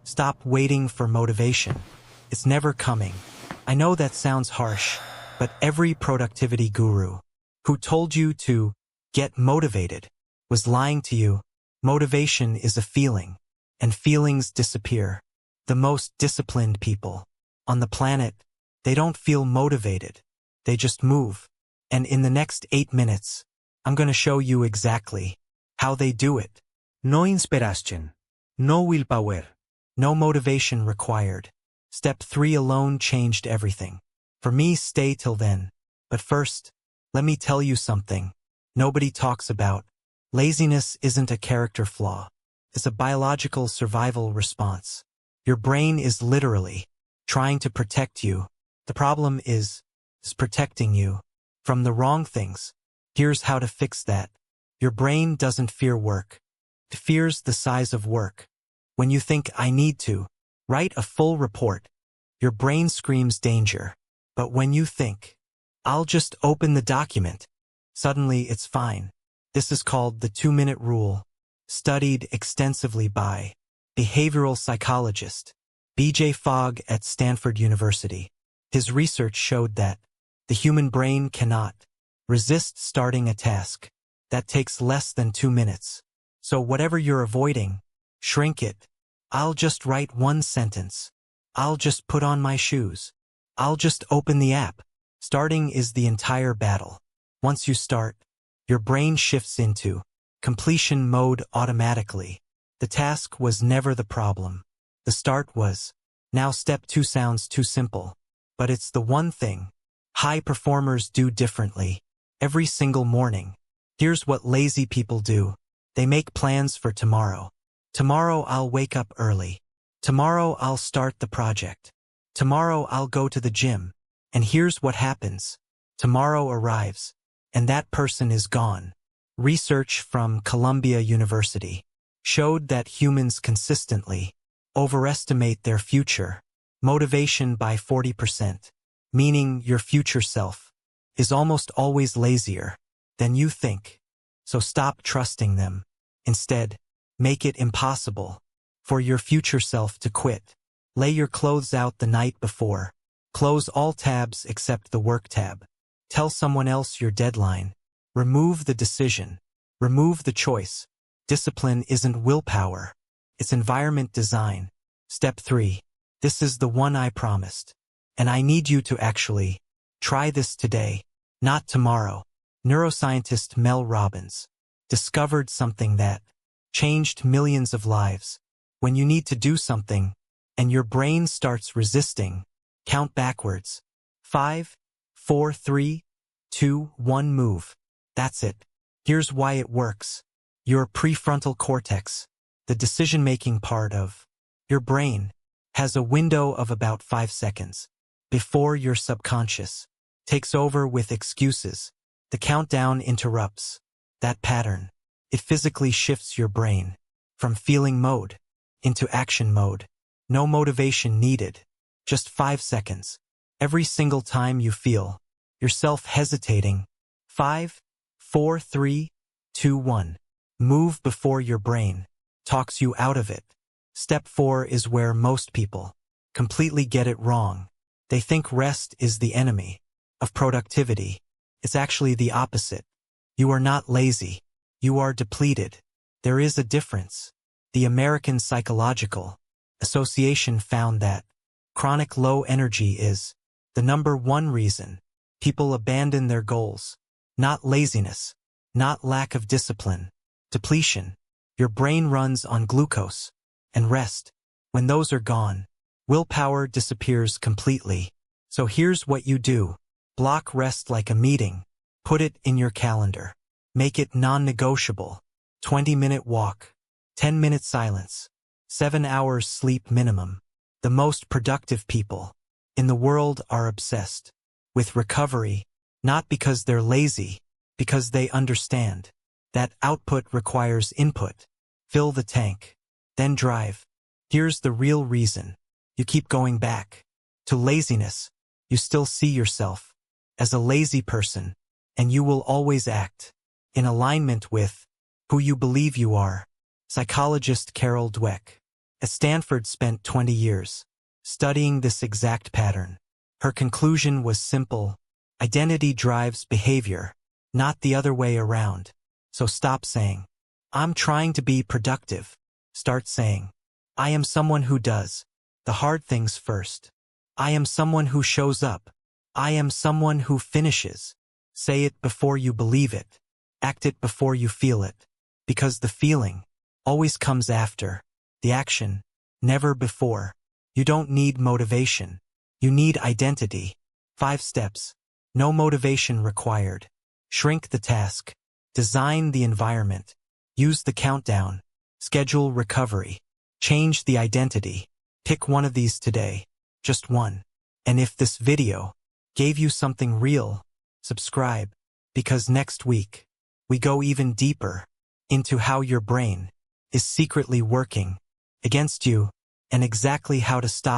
Stop waiting for motivation. It's never coming. I know that sounds harsh, but every productivity guru who told you to get motivated was lying to you. Motivation is a feeling, and feelings disappear. The most disciplined people on the planet, they don't feel motivated. They just move. And in the next 8 minutes, I'm going to show you exactly how they do it. No inspiration. No willpower. No motivation required. Step 3 alone changed everything. For me, stay till then. But first, let me tell you something nobody talks about. Laziness isn't a character flaw. It's a biological survival response. Your brain is literally trying to protect you. The problem is protecting you from the wrong things. Here's how to fix that. Your brain doesn't fear work. It fears the size of work. When you think, I need to write a full report, your brain screams danger. But when you think, I'll just open the document, suddenly it's fine. This is called the 2-minute rule, studied extensively by behavioral psychologist B.J. Fogg at Stanford University. His research showed that the human brain cannot resist starting a task that takes less than 2 minutes. So whatever you're avoiding, shrink it. I'll just write 1 sentence. I'll just put on my shoes. I'll just open the app. Starting is the entire battle. Once you start, your brain shifts into completion mode automatically. The task was never the problem. The start was. Now step 2 sounds too simple, but it's the one thing high performers do differently. Every single morning, here's what lazy people do. They make plans for tomorrow. Tomorrow I'll wake up early. Tomorrow I'll start the project. Tomorrow I'll go to the gym. And here's what happens. Tomorrow arrives, and that person is gone. Research from Columbia University showed that humans consistently overestimate their future motivation by 40%, meaning your future self is almost always lazier than you think. So stop trusting them. Instead, make it impossible for your future self to quit. Lay your clothes out the night before. Close all tabs except the work tab. Tell someone else your deadline. Remove the decision. Remove the choice. Discipline isn't willpower. It's environment design. Step 3. This is the one I promised. And I need you to actually try this today, not tomorrow. Neuroscientist Mel Robbins discovered something that changed millions of lives. When you need to do something, and your brain starts resisting, count backwards. 5, 4, 3, 2, 1, move. That's it. Here's why it works. Your prefrontal cortex, the decision-making part of your brain, has a window of about 5 seconds before your subconscious takes over with excuses. The countdown interrupts that pattern. It physically shifts your brain from feeling mode into action mode. No motivation needed. Just 5 seconds. Every single time you feel yourself hesitating. 5, 4, 3, 2, 1. Move before your brain talks you out of it. Step 4 is where most people completely get it wrong. They think rest is the enemy of productivity. It's actually the opposite. You are not lazy. You are depleted. There is a difference. The American Psychological Association found that chronic low energy is the #1 reason people abandon their goals. Not laziness, not lack of discipline. Depletion. Your brain runs on glucose and rest. When those are gone, willpower disappears completely. So here's what you do. Block rest like a meeting. Put it in your calendar. Make it non-negotiable. 20-minute walk. 10-minute silence. 7 hours sleep minimum. The most productive people in the world are obsessed with recovery, not because they're lazy, because they understand that output requires input. Fill the tank, then drive. Here's the real reason you keep going back to laziness. You still see yourself as a lazy person, and you will always act in alignment with who you believe you are. Psychologist Carol Dweck At Stanford spent 20 years studying this exact pattern. Her conclusion was simple: identity drives behavior, not the other way around. So stop saying, "I'm trying to be productive." Start saying, "I am someone who does the hard things first. I am someone who shows up. I am someone who finishes." Say it before you believe it. Act it before you feel it. Because the feeling always comes after the action, never before. You don't need motivation. You need identity. 5 steps. No motivation required. Shrink the task. Design the environment. Use the countdown. Schedule recovery. Change the identity. Pick one of these today. Just one. And if this video gave you something real, subscribe. Because next week, we go even deeper into how your brain is secretly working against you and exactly how to stop